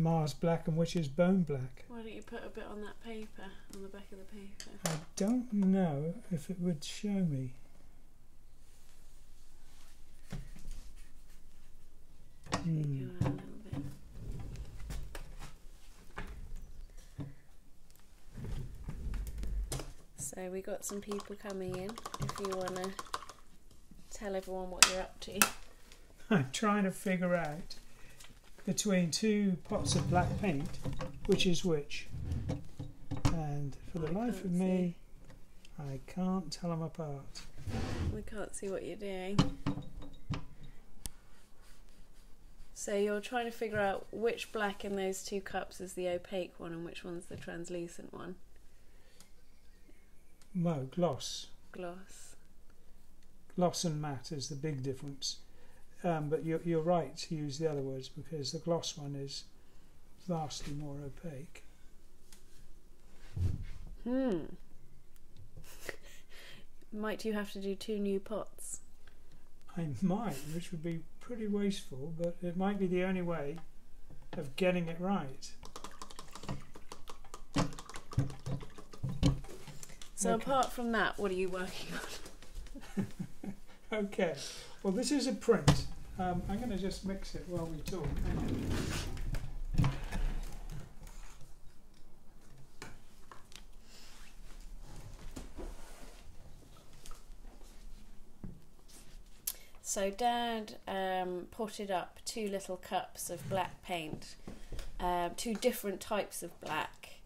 Mars black and which is bone black? Why don't you put a bit on that paper, on the back of the paper? I don't know if it would show me. Go out a little bit. So we got some people coming in. If you want to tell everyone what you're up to. I'm trying to figure out between two pots of black paint which is which, and for the life of me I can't tell them apart. We can't see what you're doing. So you're trying to figure out which black in those two cups is the opaque one and which one's the translucent one. No, gloss. Gloss. Gloss and matte is the big difference. But you're right to use the other words because the gloss one is vastly more opaque. Might you have to do 2 new pots? I might, which would be pretty wasteful, but it might be the only way of getting it right. So Okay. apart from that, what are you working on? Okay, well this is a print. I'm going to just mix it while we talk. So Dad potted up 2 little cups of black paint, 2 different types of black,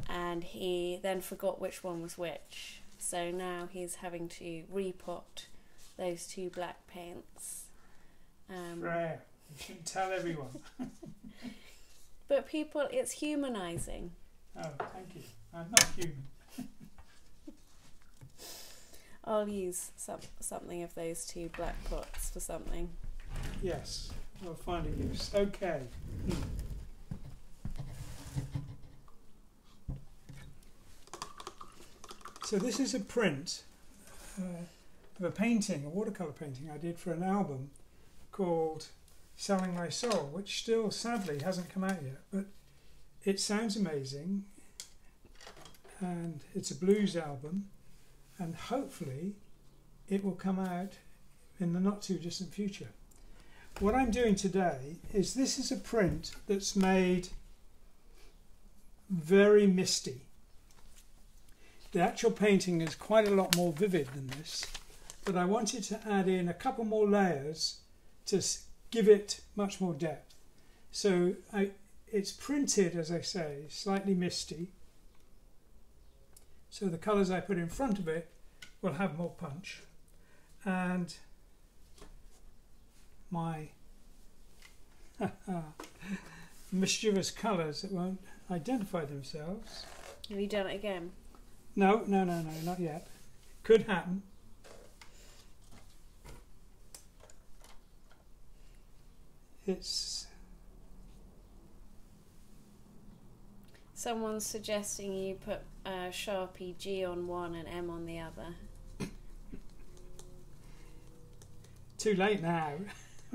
and he then forgot which one was which. So now he's having to repot those 2 black paints. Rare. You shouldn't tell everyone. But people, it's humanising. Oh, thank you. I'm not human. I'll use something of those 2 black pots for something. Yes, we'll find a use. Okay. So this is a print of a painting, a watercolour painting I did for an album called Selling My Soul, which still sadly hasn't come out yet, but it sounds amazing, and it's a blues album, and hopefully it will come out in the not too distant future. What I'm doing today is this is a print that's made very misty. The actual painting is quite a lot more vivid than this, but I wanted to add in a couple more layers to give it much more depth. So it's printed, as I say, slightly misty. So the colours I put in front of it will have more punch. And my mischievous colours that won't identify themselves. Have you done it again? No, not yet. Could happen. It's... Someone's suggesting you put Sharpie G on one and M on the other. Too late now.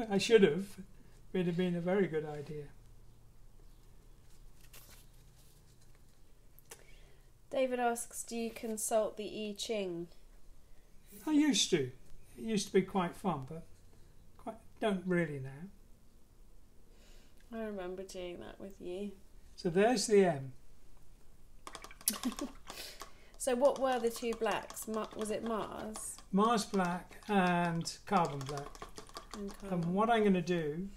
I should have. It would have been a very good idea. David asks, do you consult the I Ching? I used to. It used to be quite fun, but don't really now. I remember doing that with you. So there's the M. So what were the 2 blacks? Was it Mars? Mars black and carbon black. And what I'm going to do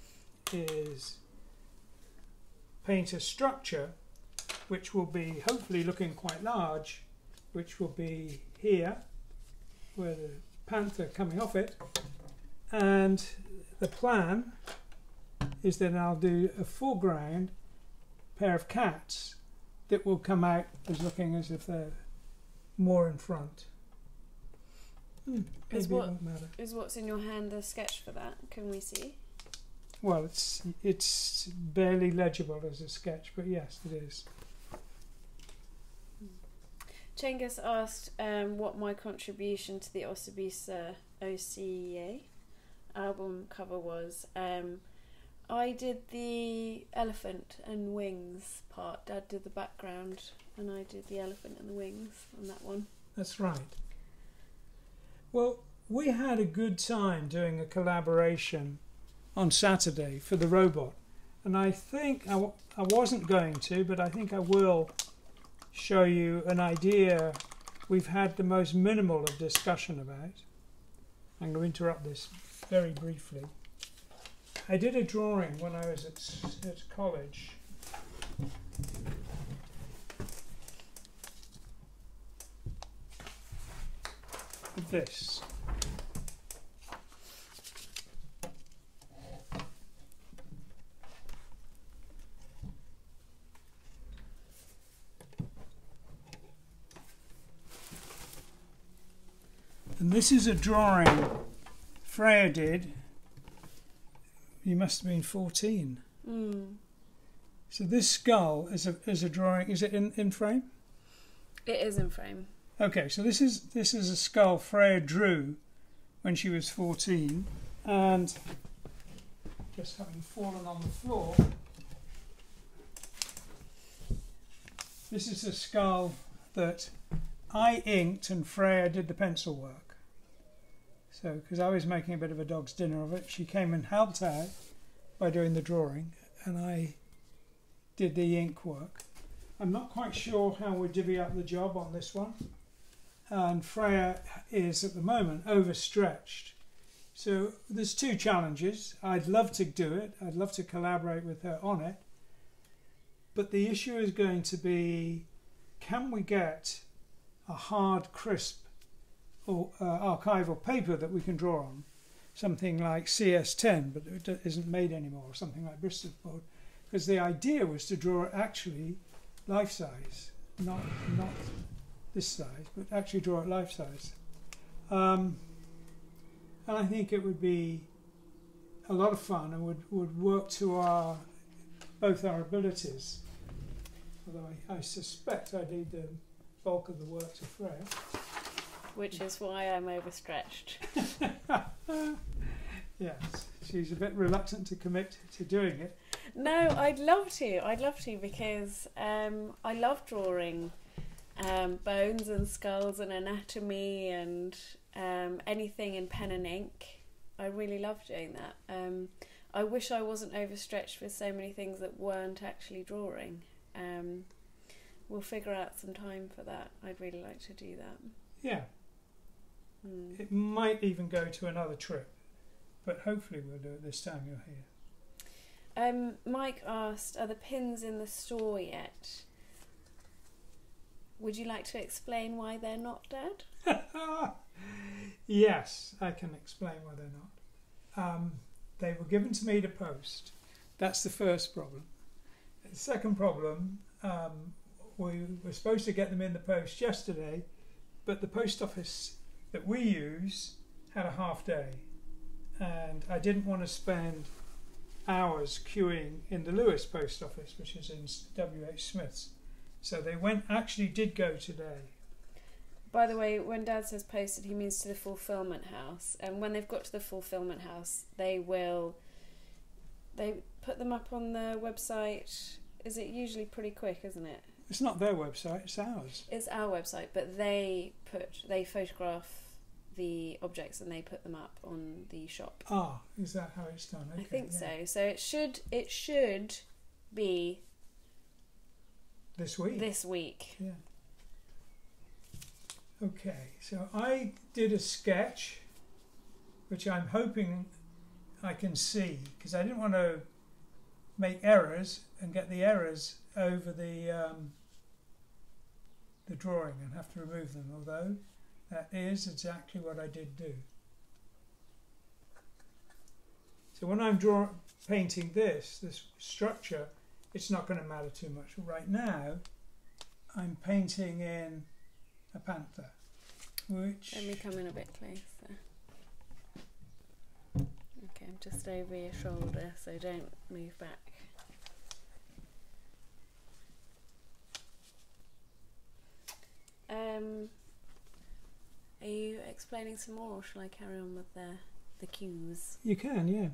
is paint a structure which will be hopefully looking quite large, which will be here where the panther coming off it, and the plan is that I'll do a foreground pair of cats that will come out as looking as if they're more in front. Maybe it won't matter. Is what's in your hand the sketch for that? Can we see? Well, it's barely legible as a sketch, but yes, it is. Cengiz asked what my contribution to the OCA album cover was. I did the elephant and wings part. Dad did the background and I did the elephant and the wings on that one. That's right. Well, we had a good time doing a collaboration on Saturday for the robot. And I think I wasn't going to, but I think I will show you an idea we've had the most minimal of discussion about. I'm going to interrupt this very briefly. I did a drawing when I was at college. This. And this is a drawing Freya did. You must have been 14. Mm. So this skull is a drawing. Is it in frame? It is in frame. Okay, so this is a skull Freya drew when she was 14, and just having fallen on the floor. This is a skull that I inked and Freya did the pencil work. So, because I was making a bit of a dog's dinner of it, she came and helped out by doing the drawing, and I did the ink work. I'm not quite sure how we divvy up the job on this one. And Freya is at the moment overstretched. So there's two challenges. I'd love to do it. I'd love to collaborate with her on it. But the issue is going to be, can we get a hard, crisp or archival paper that we can draw on? Something like CS10, but it isn't made anymore, or something like Bristol board. Because the idea was to draw it actually life size, not this size, but actually draw it life size. And I think it would be a lot of fun and would work to both our abilities. Although I suspect I leave the bulk of the work to Freya. Which is why I'm overstretched. Yes, she's a bit reluctant to commit to doing it. No, I'd love to. I'd love to because I love drawing bones and skulls and anatomy and anything in pen and ink. I really love doing that. I wish I wasn't overstretched with so many things that weren't actually drawing. We'll figure out some time for that. I'd really like to do that. Yeah. It might even go to another trip, but hopefully we'll do it this time you're here. Mike asked, are the pins in the store yet? Would you like to explain why they're not, Dad? Yes, I can explain why they're not. They were given to me to post. That's the first problem. The second problem, we were supposed to get them in the post yesterday, but the post office that we use had a half day, and I didn't want to spend hours queuing in the Lewis post office, which is in W.H. Smith's. So they actually did go today. By the way, when Dad says posted, he means to the fulfillment house. And when they've got to the fulfillment house, they put them up on the website. Is it usually pretty quick, isn't it? It's not their website, it's ours. It's our website, but they photograph the objects and they put them up on the shop. Ah, is that how it's done? Okay, I think so. So it should be this week. This week. Yeah. Okay, so I did a sketch, which I'm hoping I can see, because I didn't want to make errors and get the errors over the drawing and have to remove them, although that is exactly what I did do. So when I'm painting this structure, it's not going to matter too much. Right now, I'm painting in a panther, which... Let me come in a bit closer. Okay, I'm just over your shoulder, so don't move back. Are you explaining some more, or shall I carry on with the cues? You can, yeah.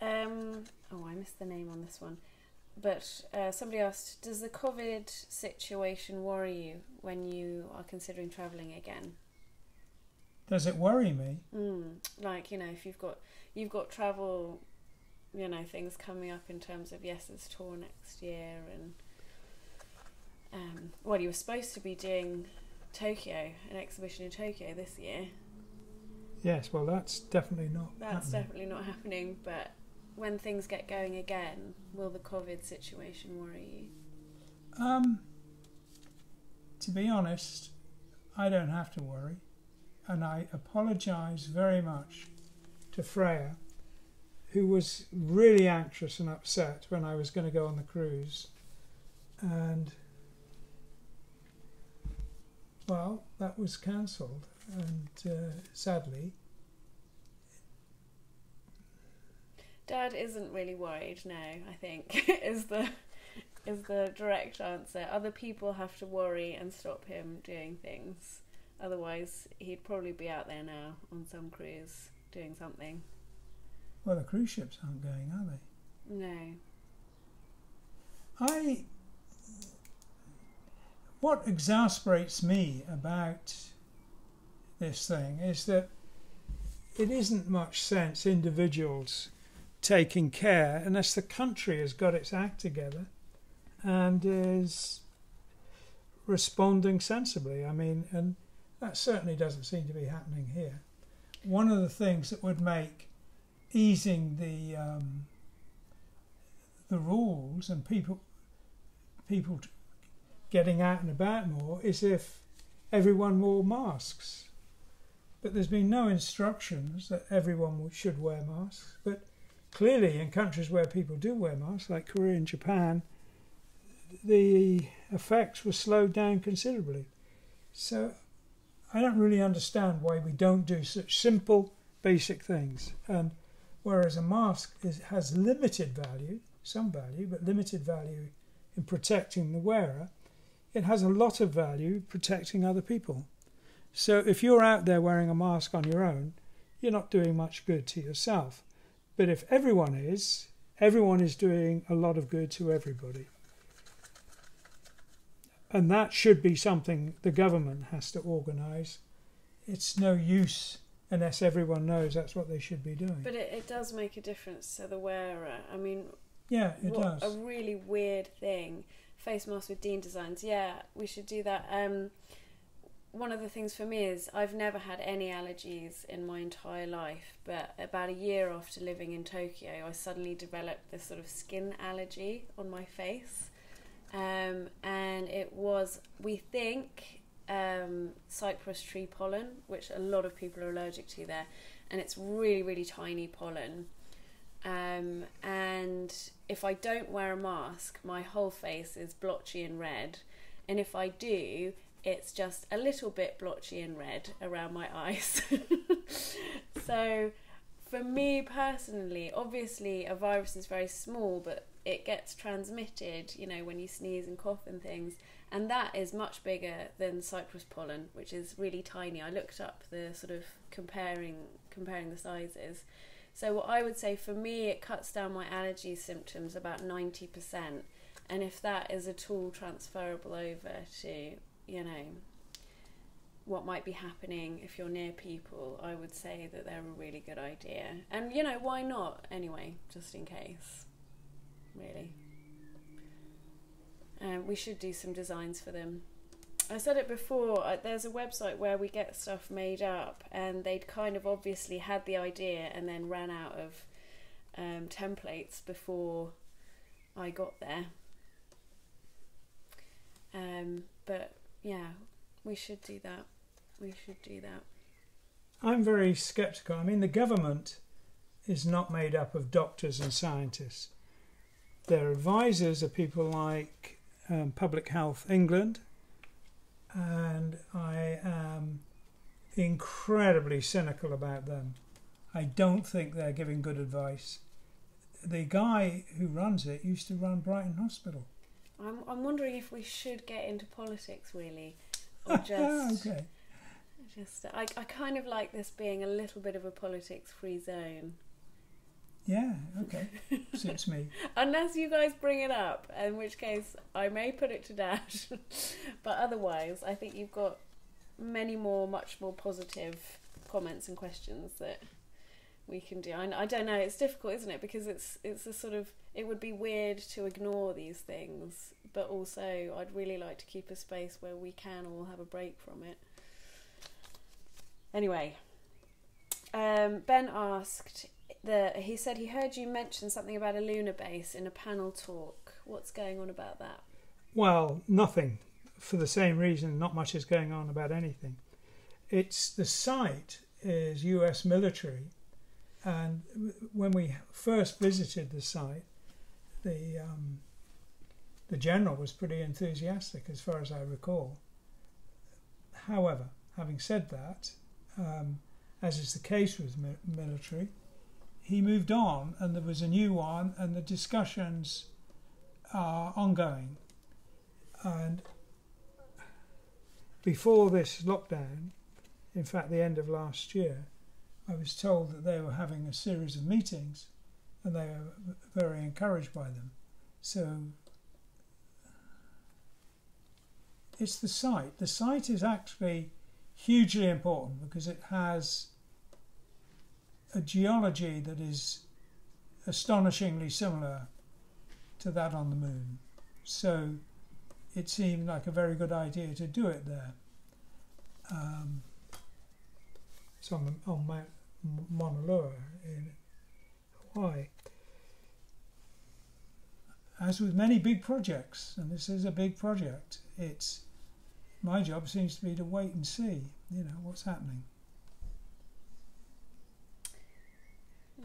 I missed the name on this one. But somebody asked, does the COVID situation worry you when you are considering travelling again? Does it worry me? Like, if you've got travel, things coming up in terms of Yes's tour next year, and you were supposed to be doing Tokyo, an exhibition in Tokyo this year. Yes, well, that's definitely not happening. That's definitely not happening, but when things get going again, will the COVID situation worry you? To be honest, I don't have to worry. And I apologise very much to Freya, who was really anxious and upset when I was going to go on the cruise. And, well, that was cancelled. And sadly... Dad isn't really worried now, I think, is the direct answer. Other people have to worry and stop him doing things. Otherwise, he'd probably be out there now on some cruise doing something. Well, the cruise ships aren't going, are they? No. What exasperates me about this thing is that it isn't much sense individuals taking care unless the country has got its act together and is responding sensibly. I mean, and that certainly doesn't seem to be happening here. One of the things that would make easing the rules and people getting out and about more is if everyone wore masks. But there's been no instructions that everyone should wear masks. But clearly in countries where people do wear masks, like Korea and Japan, the effects were slowed down considerably. So I don't really understand why we don't do such simple, basic things. And whereas a mask has limited value, some value, but limited value in protecting the wearer, it has a lot of value protecting other people. So if you're out there wearing a mask on your own, you're not doing much good to yourself. But if everyone is doing a lot of good to everybody. And that should be something the government has to organise. It's no use unless everyone knows that's what they should be doing. But it does make a difference to the wearer. I mean, yeah, it does. A really weird thing. Face mask with Dean Designs. Yeah, we should do that. One of the things for me is I've never had any allergies in my entire life, but about a year after living in Tokyo, I suddenly developed this sort of skin allergy on my face. And it was, we think, cypress tree pollen, which a lot of people are allergic to there, and it's really, really tiny pollen. And if I don't wear a mask, my whole face is blotchy and red, and if I do, it's just a little bit blotchy and red around my eyes. So for me personally, obviously a virus is very small, but it gets transmitted, when you sneeze and cough and things, and that is much bigger than cypress pollen, which is really tiny. I looked up the sort of comparing the sizes. So what I would say, for me, it cuts down my allergy symptoms about 90%, and if that is at all transferable over to what might be happening if you're near people, I would say that they're a really good idea. And why not anyway, just in case, really. We should do some designs for them. I said it before, there's a website where we get stuff made up, and they'd kind of obviously had the idea and then ran out of templates before I got there. But yeah, we should do that. I'm very sceptical. I mean, the government is not made up of doctors and scientists. Their advisors are people like Public Health England, and I am incredibly cynical about them. I don't think they're giving good advice. The guy who runs it used to run Brighton Hospital. I'm wondering if we should get into politics, really, or just. Okay. I kind of like this being a little bit of a politics-free zone. Yeah, okay. Suits me. Unless you guys bring it up, in which case I may put it to Dash. But otherwise, I think you've got many more, much more positive comments and questions that we can do. I don't know, it's difficult, isn't it? Because it's a sort of, it would be weird to ignore these things, but also I'd really like to keep a space where we can all have a break from it. Anyway, Ben asked, he said he heard you mention something about a lunar base in a panel talk. What's going on about that? Well, nothing. For the same reason, not much is going on about anything. It's the site is US military, and when we first visited the site, the general was pretty enthusiastic, as far as I recall. However, having said that, as is the case with military, he moved on, and there was a new one, and the discussions are ongoing. And before this lockdown, in fact the end of last year, I was told that they were having a series of meetings, and they were very encouraged by them. So it's the site. The site is actually hugely important because it has a geology that is astonishingly similar to that on the moon. So it seemed like a very good idea to do it there. It's on Mount Mauna Loa in Hawaii. As with many big projects, and this is a big project, my job seems to be to wait and see, what's happening.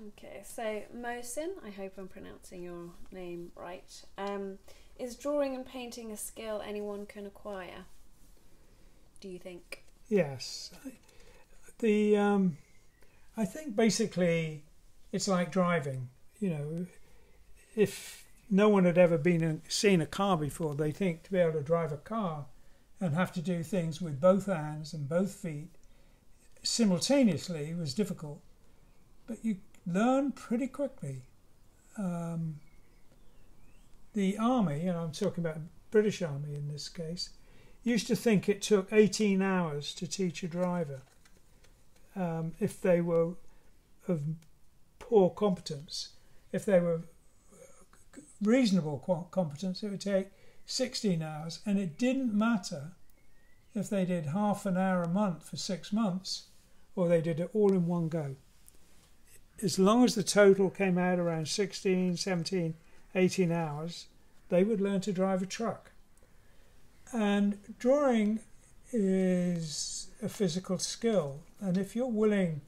Okay, so Mohsin, I hope I'm pronouncing your name right, is drawing and painting a skill anyone can acquire, do you think? Yes. I think basically it's like driving. If no one had ever seen a car before, they think to be able to drive a car and have to do things with both hands and both feet simultaneously was difficult. But you learn pretty quickly. The army, and I'm talking about British Army in this case, used to think it took 18 hours to teach a driver. If they were of poor competence. If they were reasonable competence, it would take 16 hours, and it didn't matter if they did half an hour a month for 6 months or they did it all in one go. As long as the total came out around 16, 17, 18 hours, they would learn to drive a truck. And drawing is a physical skill, and if you're willing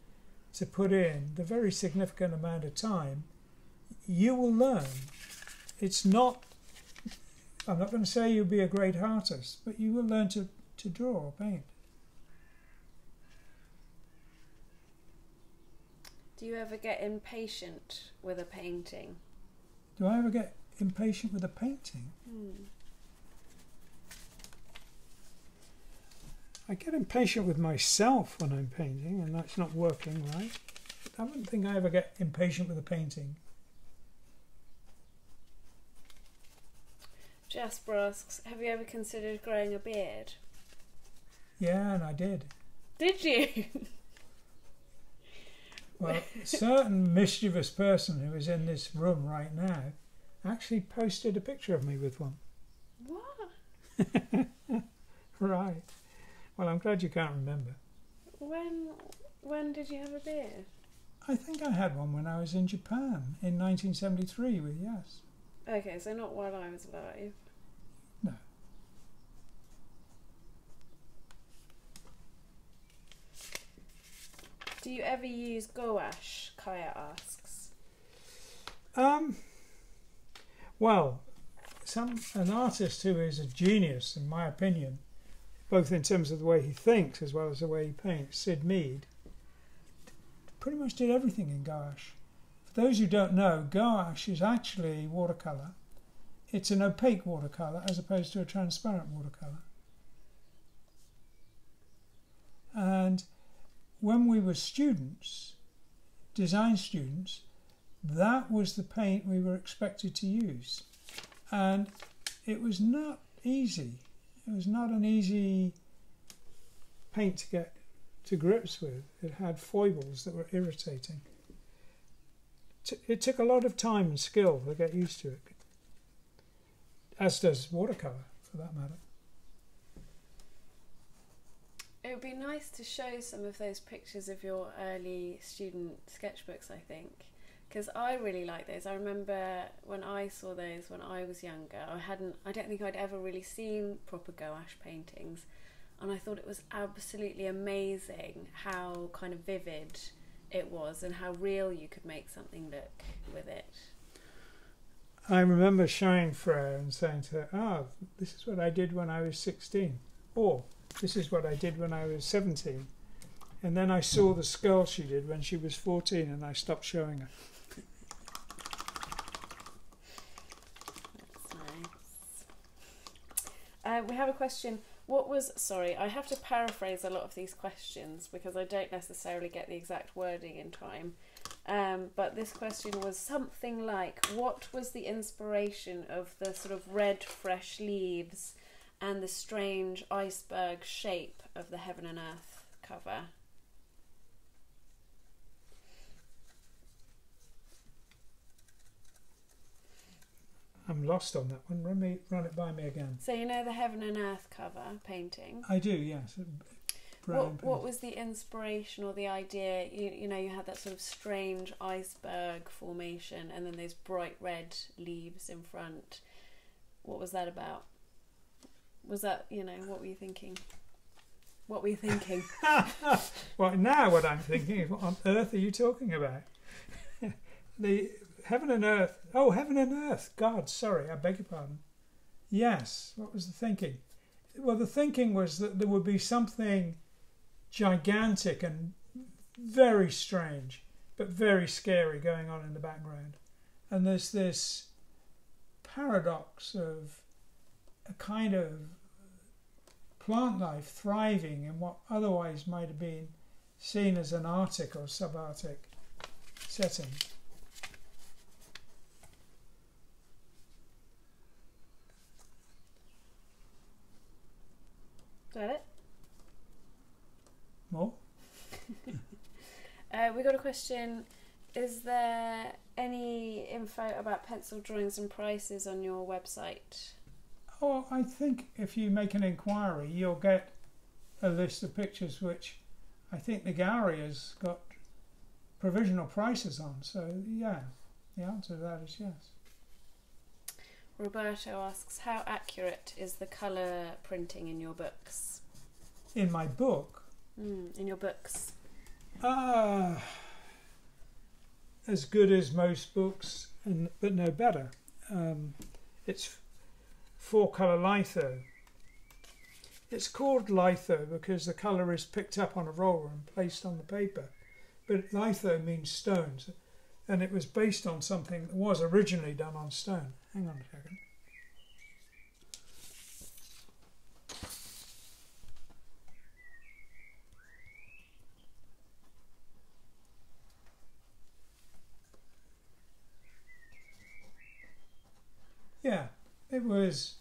to put in the very significant amount of time, you will learn. I'm not going to say you'll be a great artist, but you will learn to draw or paint. Do you ever get impatient with a painting? Do I ever get impatient with a painting? I get impatient with myself when I'm painting, and that's not working right. But I don't think I ever get impatient with a painting. Jasper asks, have you ever considered growing a beard? Yeah, and I did. Did you? Well, a certain mischievous person who is in this room right now actually posted a picture of me with one. What? Right. Well, I'm glad you can't remember. When did you have a beard? I think I had one when I was in Japan in 1973 with Yes. Okay, so not while I was alive. No. Do you ever use gouache? Kaya asks. Well, an artist who is a genius, in my opinion, both in terms of the way he thinks as well as the way he paints, Sid Mead, pretty much did everything in gouache. For those who don't know, gouache is actually watercolour. It's an opaque watercolour as opposed to a transparent watercolour. And when we were students, design students, that was the paint we were expected to use. And it was not easy. It was not an easy paint to get to grips with. It had foibles that were irritating. It took a lot of time and skill to get used to it, as does watercolour, for that matter. It would be nice to show some of those pictures of your early student sketchbooks, I think, because I really like those. I remember when I saw those when I was younger, I don't think I'd ever really seen proper gouache paintings, and I thought it was absolutely amazing how kind of vivid it was and how real you could make something look with it. I remember showing Freya and saying to her, this is what I did when I was 16, or this is what I did when I was 17. And then I saw the skull she did when she was 14 and I stopped showing her. That's nice. We have a question. Sorry, I have to paraphrase a lot of these questions because I don't necessarily get the exact wording in time. But this question was something like, what was the inspiration of the sort of red fresh leaves and the strange iceberg shape of the Heaven and Earth cover? I'm lost on that one. Run it by me again. So you know the Heaven and Earth cover painting? I do, yes. What was the inspiration or the idea? You know, you had that sort of strange iceberg formation and then those bright red leaves in front. What was that about? Was that, what were you thinking? What were you thinking? Well, now what I'm thinking is, what on earth are you talking about? The Heaven and Earth. Oh, Heaven and Earth. God, sorry, I beg your pardon. Yes, what was the thinking? Well, the thinking was that there would be something gigantic and very strange, but very scary going on in the background. And there's this paradox of a kind of plant life thriving in what otherwise might have been seen as an Arctic or subarctic setting. Is that it? More? We got a question. Is there any info about pencil drawings and prices on your website? Oh, I think if you make an inquiry, you'll get a list of pictures which I think the gallery has got provisional prices on. So, yeah, the answer to that is yes. Roberto asks, how accurate is the colour printing in your books? In my book? In your books. As good as most books, but no better. It's 4-colour litho. It's called litho because the colour is picked up on a roller and placed on the paper. But litho means stones, and it was based on something that was originally done on stone. Hang on a second. Yeah, it was.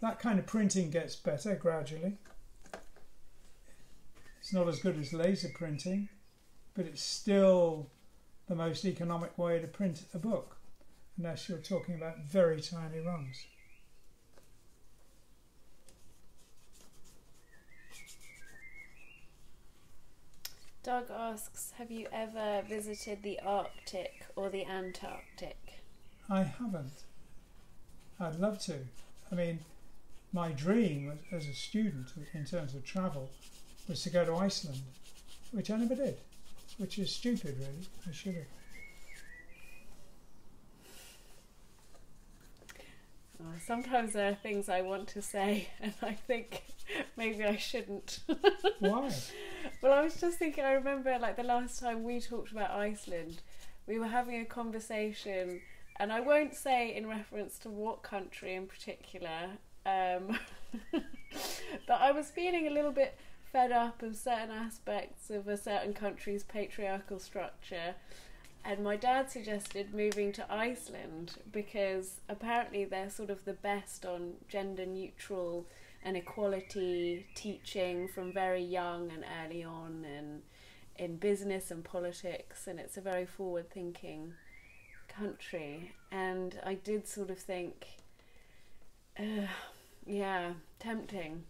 That kind of printing gets better gradually. It's not as good as laser printing, but it's still the most economic way to print a book, unless you're talking about very tiny runs. Doug asks, have you ever visited the Arctic or the Antarctic? I haven't. I'd love to. I mean, my dream as a student in terms of travel was to go to Iceland, which I never did, which is stupid really. I should have. Sometimes there are things I want to say and I think maybe I shouldn't. Why? Well, I was just thinking, I remember like the last time we talked about Iceland, we were having a conversation, and I won't say in reference to what country in particular, but I was feeling a little bit fed up of certain aspects of a certain country's patriarchal structure. And my dad suggested moving to Iceland because apparently they're sort of the best on gender neutral and equality teaching from very young and early on, and in business and politics, and it's a very forward thinking country. And I did sort of think, yeah, tempting.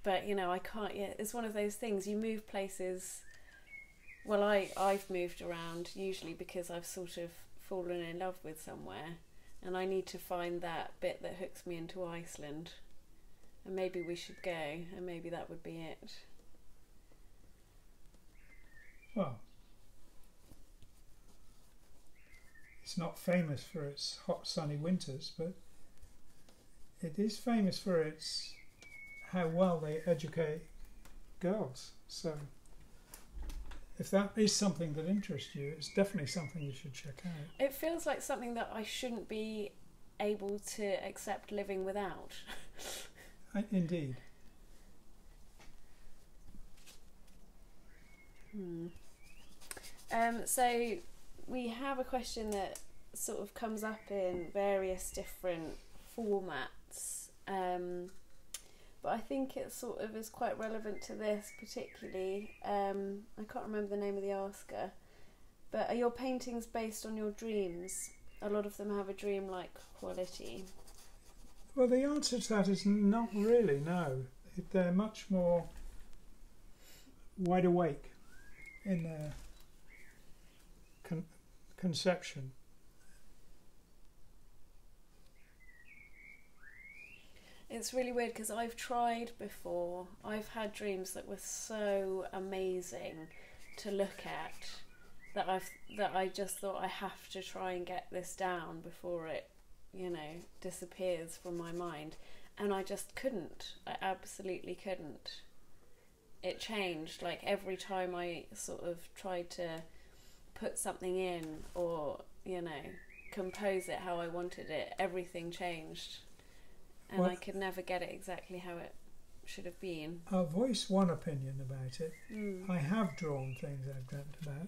But, you know, I can't yet. It's one of those things, you move places. Well, I've moved around usually because I've sort of fallen in love with somewhere, and I need to find that bit that hooks me into Iceland. And maybe we should go, and maybe that would be it. Well, it's not famous for its hot sunny winters, but it is famous for its how well they educate girls. So if that is something that interests you, it's definitely something you should check out. It feels like something that I shouldn't be able to accept living without. Indeed. So we have a question that sort of comes up in various different formats, but I think it sort of is quite relevant to this particularly. I can't remember the name of the asker, but are your paintings based on your dreams? A lot of them have a dream-like quality. Well, the answer to that is not really, no. They're much more wide awake in their conception. It's really weird because I've tried before. I've had dreams that were so amazing to look at that I just thought I have to try and get this down before it, you know, disappears from my mind. And I just couldn't. I absolutely couldn't. It changed. Like every time I sort of tried to put something in or, you know, compose it how I wanted it, everything changed. And I could never get it exactly how it should have been. I'll voice one opinion about it. I have drawn things I've dreamt about,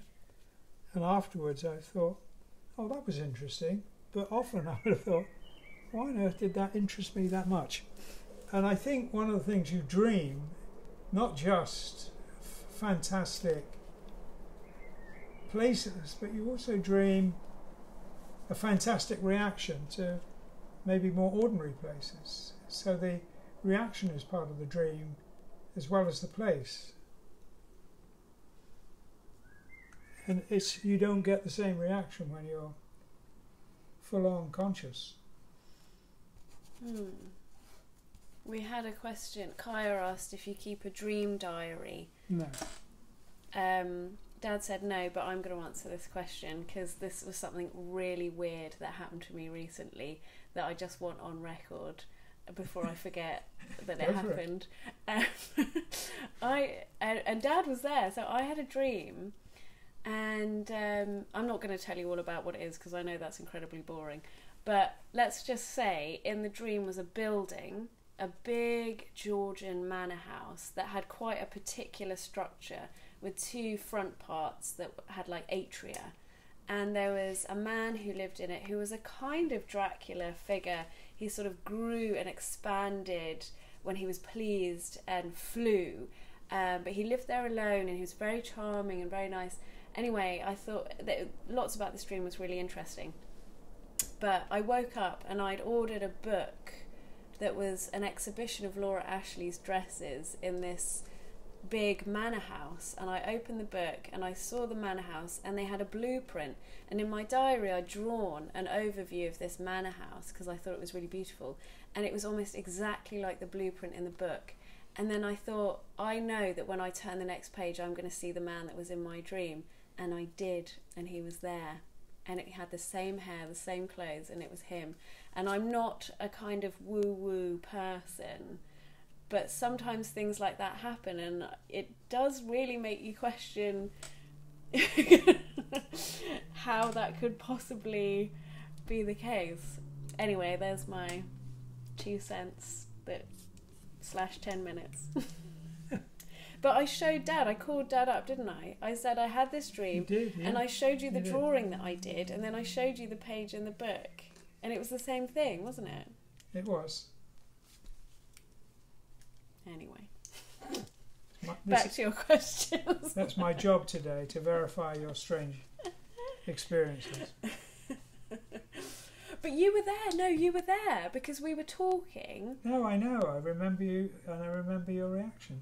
and afterwards I thought, oh, that was interesting. But often I would have thought, why on earth did that interest me that much? And I think one of the things you dream, not just fantastic places, but you also dream a fantastic reaction to maybe more ordinary places. So the reaction is part of the dream as well as the place. And you don't get the same reaction when you're full-on conscious. We had a question. Kaya asked if you keep a dream diary. No. Dad said no, but I'm going to answer this question because this was something really weird that happened to me recently that I just want on record before I forget that it happened. And Dad was there, so I had a dream, and I'm not going to tell you all about what it is because I know that's incredibly boring. But let's just say in the dream was a building, a big Georgian manor house that had quite a particular structure with two front parts that had like atria. And there was a man who lived in it who was a kind of Dracula figure. He sort of grew and expanded when he was pleased and flew. But he lived there alone and he was very charming and very nice. Anyway, I thought that lots about this dream was really interesting. But I woke up and I'd ordered a book that was an exhibition of Laura Ashley's dresses in this big manor house, and I opened the book and I saw the manor house and they had a blueprint, and in my diary I'd drawn an overview of this manor house because I thought it was really beautiful, and it was almost exactly like the blueprint in the book. And then I thought, I know that when I turn the next page I'm going to see the man that was in my dream, and I did, and he was there, and it had the same hair, the same clothes, and it was him. And I'm not a kind of woo-woo person, but sometimes things like that happen, and it does really make you question how that could possibly be the case. Anyway, there's my 2 cents that / 10 minutes. But I showed Dad, I called Dad up, didn't I? I said I had this dream. You did, yeah. And I showed you the drawing that I did, and then I showed you the page in the book. And it was the same thing, wasn't it? It was. Anyway. Back to your questions. That's my job today, to verify your strange experiences. But you were there. No, you were there because we were talking. No, I know. I remember you, and I remember your reaction.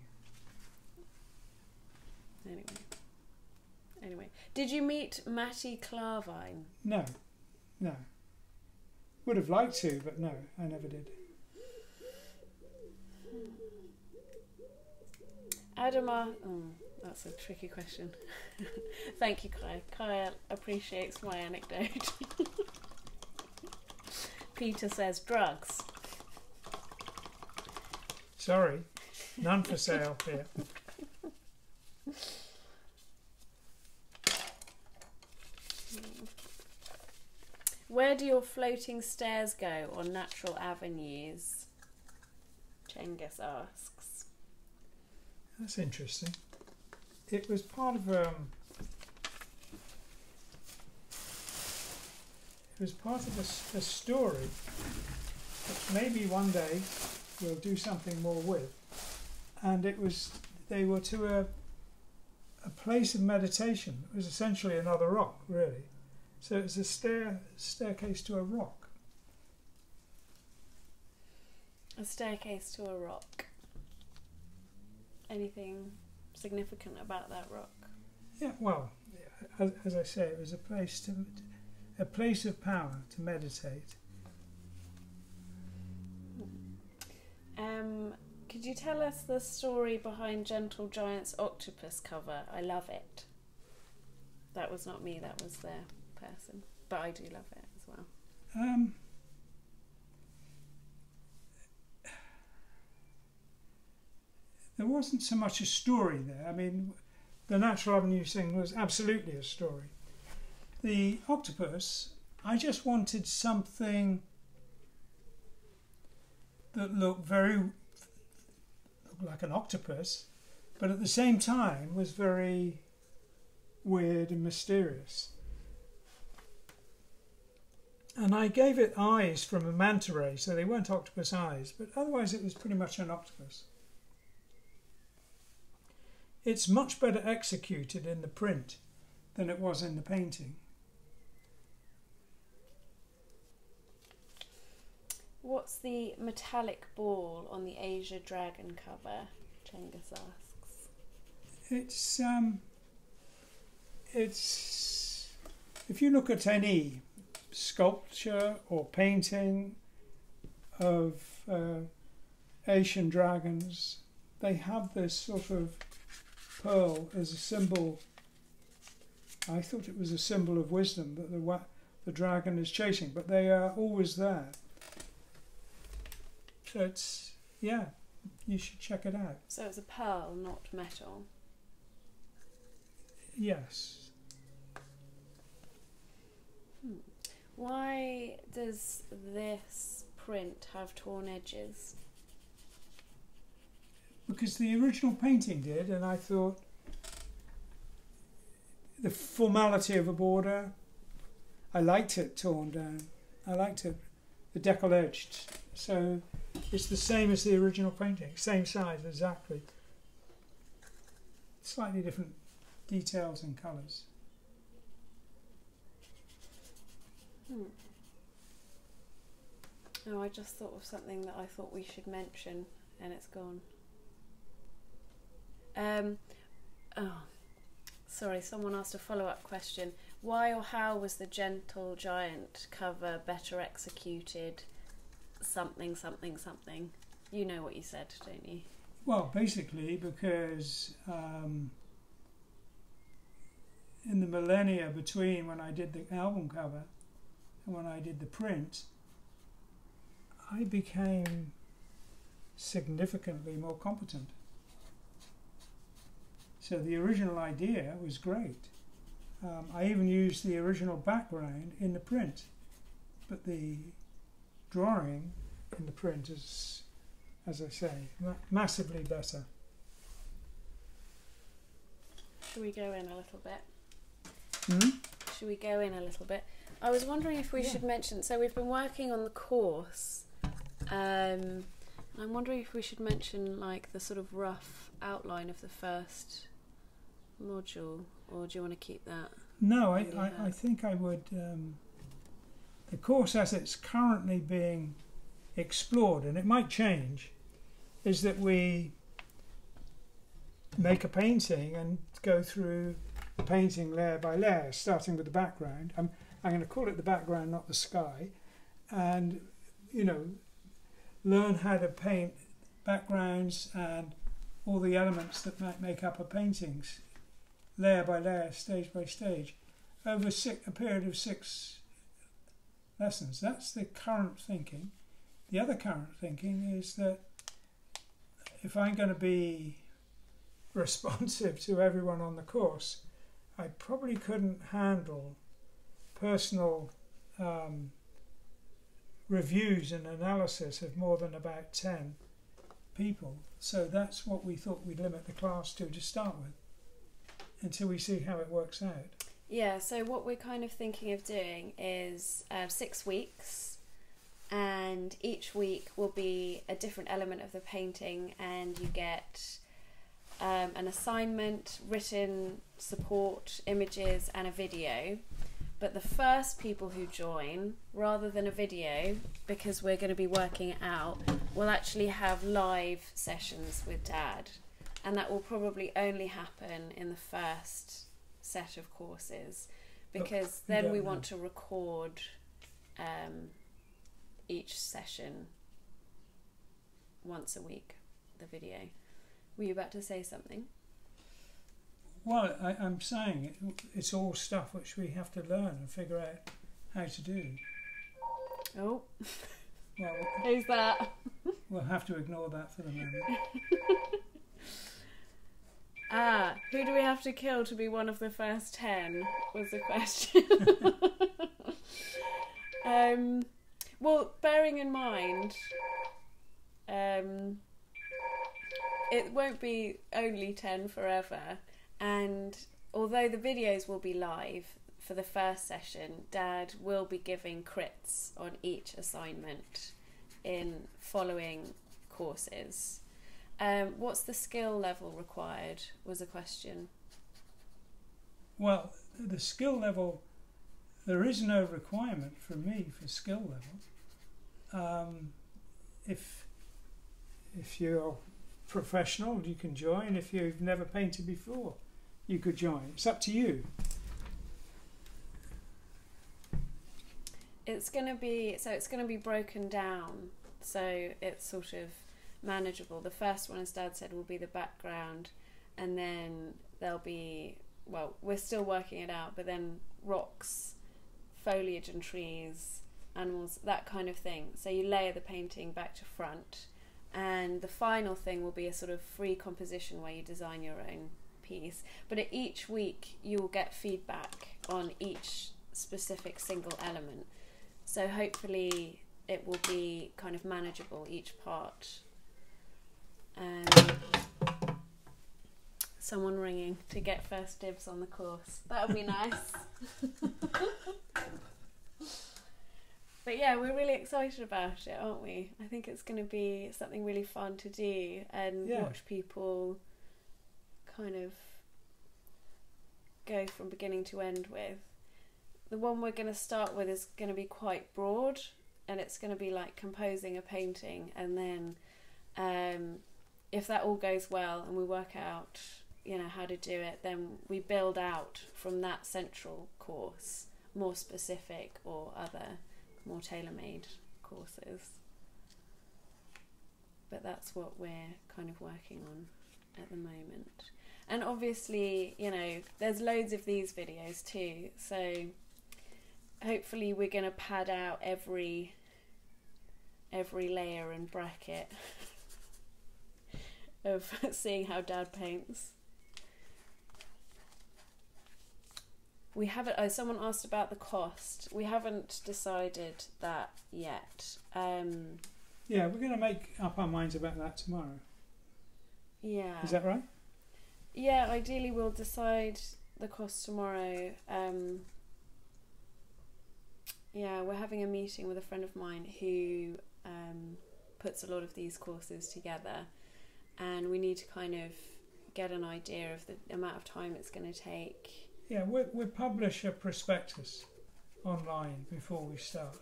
Anyway. Did you meet Matty Clarvine? No. Would have liked to, but no, I never did. Adama... Oh, that's a tricky question. Thank you, Kai. Kai appreciates my anecdote. Peter says drugs. Sorry, none for sale here. Where do your floating stairs go on natural avenues? Cengiz asks. That's interesting. It was part of a story which maybe one day we'll do something more with. And they were to a place of meditation. It was essentially another rock, really. So it was a staircase to a rock. A staircase to a rock. Anything significant about that rock? Yeah, well, as I say, it was a place of power to meditate. Could you tell us the story behind Gentle Giant's Octopus cover? I love it. That was not me, that was their person. But I do love it as well. There wasn't so much a story there. I mean, the Natural Avenue thing was absolutely a story. The octopus, I just wanted something that looked like an octopus, but at the same time was very weird and mysterious. And I gave it eyes from a manta ray, so they weren't octopus eyes, but otherwise it was pretty much an octopus. It's much better executed in the print than it was in the painting. What's the metallic ball on the Asia Dragon cover? Cengiz asks. It's if you look at any sculpture or painting of Asian dragons, they have this sort of pearl as a symbol. I thought it was a symbol of wisdom that the dragon is chasing, but they are always there. So it's, yeah, you should check it out. So it's a pearl, not metal. Yes. Why does this print have torn edges? Because the original painting did, and I thought the formality of a border, I liked it torn down. I liked it, the decollaged. So it's the same as the original painting, same size exactly. Slightly different details and colours. Oh, I just thought of something that I thought we should mention, and it's gone. Oh, sorry, someone asked a follow-up question. Why or how was the Gentle Giant cover better executed? Something, something, something. You know what you said, don't you? Well, basically because in the millennia between when I did the album cover and when I did the print, I became significantly more competent. So the original idea was great. I even used the original background in the print, but the drawing in the print is as I say, massively better. Should we go in a little bit? Hmm? Should we go in a little bit? I was wondering if we should mention, so we've been working on the course, I'm wondering if we should mention like the sort of rough outline of the first module, or do you want to keep that? No, I think I would. The course as it's currently being explored, and it might change, is that we make a painting and go through the painting layer by layer, starting with the background. I'm going to call it the background, not the sky, and learn how to paint backgrounds and all the elements that might make up a paintings, layer by layer, stage by stage, over a period of 6 lessons. That's the current thinking. The other current thinking is that if I'm going to be responsive to everyone on the course, I probably couldn't handle personal reviews and analysis of more than about 10 people. So that's what we thought we'd limit the class to start with, until we see how it works out. Yeah, so what we're kind of thinking of doing is 6 weeks, and each week will be a different element of the painting, and you get an assignment, written support, images and a video. But the first people who join, rather than a video, because we're going to be working it out, will actually have live sessions with Dad, and that will probably only happen in the first set of courses, because then we want to record each session once a week, the video. Were you about to say something? Well, I'm saying it's all stuff which we have to learn and figure out how to do. Oh, well, who's that? We'll have to ignore that for the moment. Who do we have to kill to be one of the first 10 was the question. Well, bearing in mind, it won't be only 10 forever, and although the videos will be live for the first session, Dad will be giving crits on each assignment in following courses. What's the skill level required was a question. Well, the skill level, there is no requirement from me for skill level. If you're professional, you can join. If you've never painted before, you could join. It's up to you. It's going to be broken down, so it's sort of manageable. The first one, as Dad said, will be the background, and then there'll be, well, we're still working it out, but then rocks, foliage and trees, animals, that kind of thing. So you layer the painting back to front, and the final thing will be a sort of free composition where you design your own piece. But at each week you will get feedback on each specific single element, so hopefully it will be kind of manageable, each part. Someone ringing to get first dibs on the course. That would be nice. But yeah, we're really excited about it, aren't we? I think it's going to be something really fun to do and watch people kind of go from beginning to end with. The one we're going to start with is going to be quite broad, and it's going to be like composing a painting, and then if that all goes well and we work out, how to do it, then we build out from that central course more specific or other more tailor-made courses. But that's what we're kind of working on at the moment. And obviously, there's loads of these videos too, so hopefully we're going to pad out every layer and bracket of seeing how Dad paints. We haven't, someone asked about the cost. We haven't decided that yet. Yeah, we're going to make up our minds about that tomorrow. Yeah. Is that right? Yeah, ideally we'll decide the cost tomorrow. Yeah, we're having a meeting with a friend of mine who puts a lot of these courses together, and we need to kind of get an idea of the amount of time it's going to take. Yeah, we'll publish a prospectus online before we start.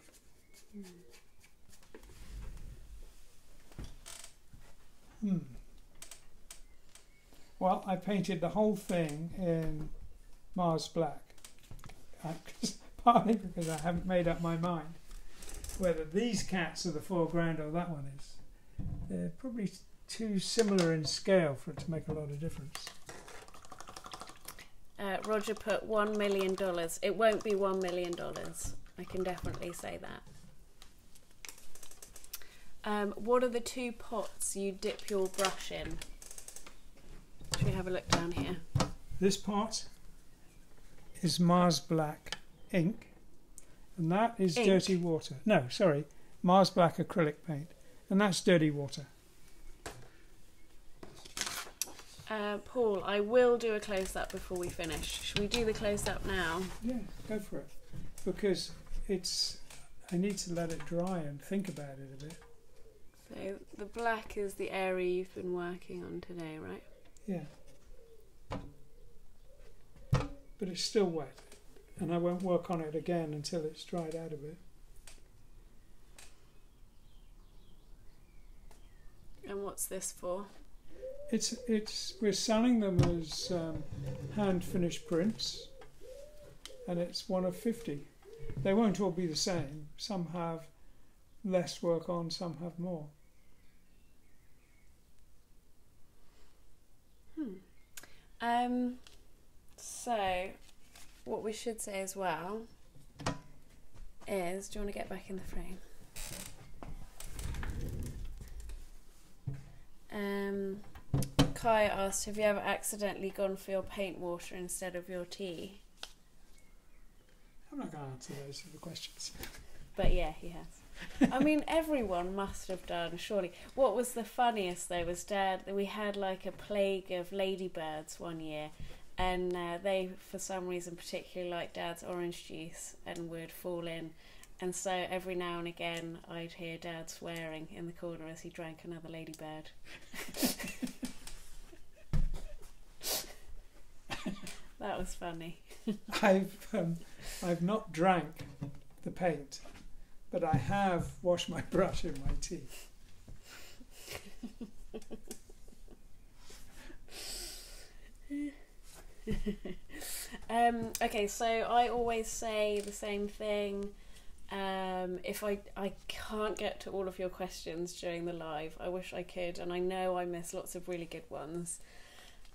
Well, I painted the whole thing in Mars Black, partly because I haven't made up my mind whether these cats are the foreground or that one is. They're probably too similar in scale for it to make a lot of difference. Roger put $1 million. It won't be $1 million. I can definitely say that. What are the 2 pots you dip your brush in? Should we have a look down here? This pot is Mars Black ink, and that is ink. dirty water. No, sorry, Mars Black acrylic paint, and that's dirty water. Paul, I will do a close-up before we finish. Should we do the close-up now? Yeah, go for it, because I need to let it dry and think about it a bit. So the black is the area you've been working on today, right? Yeah. But it's still wet, and I won't work on it again until it's dried out a bit. And what's this for? We're selling them as hand finished prints, and it's one of 50. They won't all be the same. Some have less work on, some have more. So what we should say as well is, do you want to get back in the frame? Kai asked, have you ever accidentally gone for your paint water instead of your tea? I'm not going to answer those sort of questions. But yeah, he has. I mean, everyone must have done, surely. What was the funniest though was Dad, we had like a plague of ladybirds one year, and they for some reason particularly liked Dad's orange juice and would fall in, and so every now and again I'd hear Dad swearing in the corner as he drank another ladybird. That was funny. I've not drank the paint, but I have washed my brush in my tea. Okay, so I always say the same thing. If I can't get to all of your questions during the live, I wish I could, and I know I miss lots of really good ones.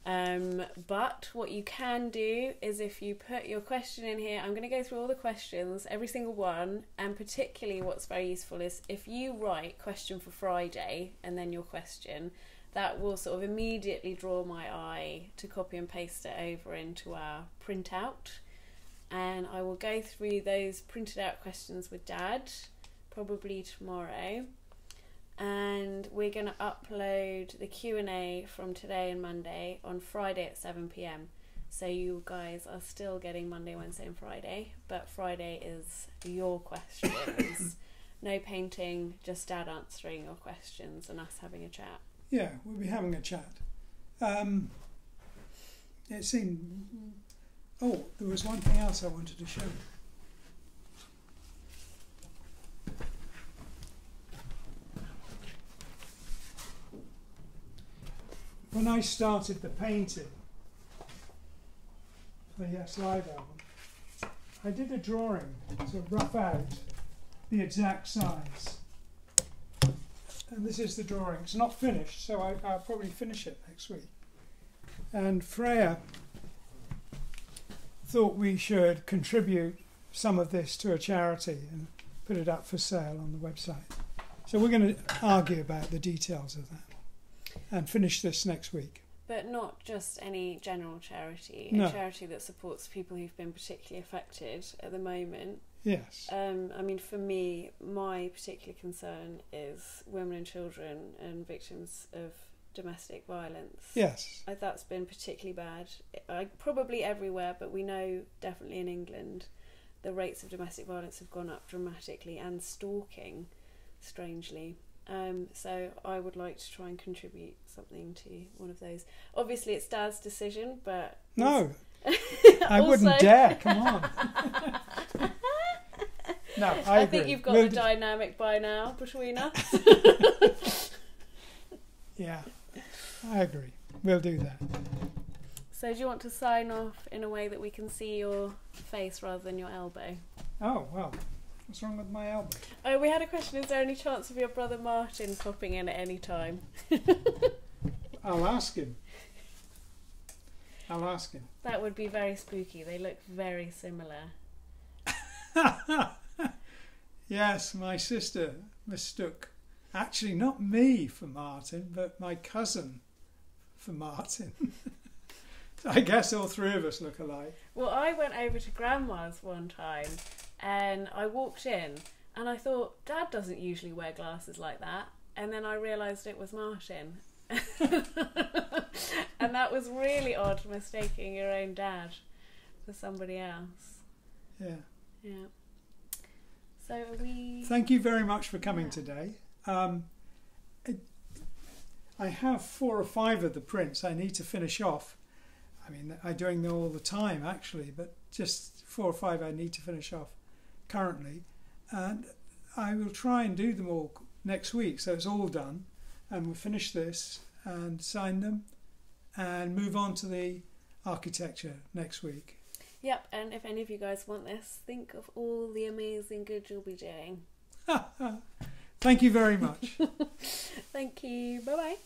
But what you can do is, if you put your question in here, I'm going to go through all the questions, every single one, and particularly what's very useful is if you write question for Friday and then your question, that will sort of immediately draw my eye to copy and paste it over into our printout, and I will go through those printed out questions with Dad probably tomorrow. And we're going to upload the Q&A from today and Monday on Friday at 7 p.m. So you guys are still getting Monday, Wednesday and Friday, but Friday is your questions. No painting, just Dad answering your questions and us having a chat. Yeah, we'll be having a chat. It seemed... Oh, there was one thing else I wanted to show. When I started the painting for the Yes Live album, I did a drawing to rough out the exact size. And this is the drawing. It's not finished, so I'll probably finish it next week. And Freya thought we should contribute some of this to a charity and put it up for sale on the website. So we're going to argue about the details of that and finish this next week. But not just any general charity, No. A charity that supports people who've been particularly affected at the moment. Yes. I mean, for me, my particular concern is women and children and victims of domestic violence. Yes. That's been particularly bad. Probably everywhere, but we know definitely in England the rates of domestic violence have gone up dramatically, and stalking, strangely. So I would like to try and contribute something to one of those. Obviously, it's Dad's decision, but... No, I wouldn't dare. Come on. No, I agree. Think you've got the dynamic by now between us. Yeah, I agree. We'll do that. So do you want to sign off in a way that we can see your face rather than your elbow? Oh, well, what's wrong with my elbow? Oh, we had a question. Is there any chance of your brother Martin popping in at any time? I'll ask him. That would be very spooky. They look very similar. Yes, my sister mistook, actually not me for Martin, but my cousin for Martin. I guess all three of us look alike. Well, I went over to Grandma's one time and I walked in and I thought, Dad doesn't usually wear glasses like that. And then I realised it was Martin. And that was really odd, mistaking your own dad for somebody else. Yeah. Yeah. So are we... Thank you very much for coming today. I have 4 or 5 of the prints I need to finish off. I mean, I'm doing them all the time actually, but just 4 or 5 I need to finish off currently. And I will try and do them all next week, so it's all done. And we'll finish this and sign them and move on to the architecture next week. Yep, and if any of you guys want this, think of all the amazing good you'll be doing. Thank you very much. Thank you. Bye-bye.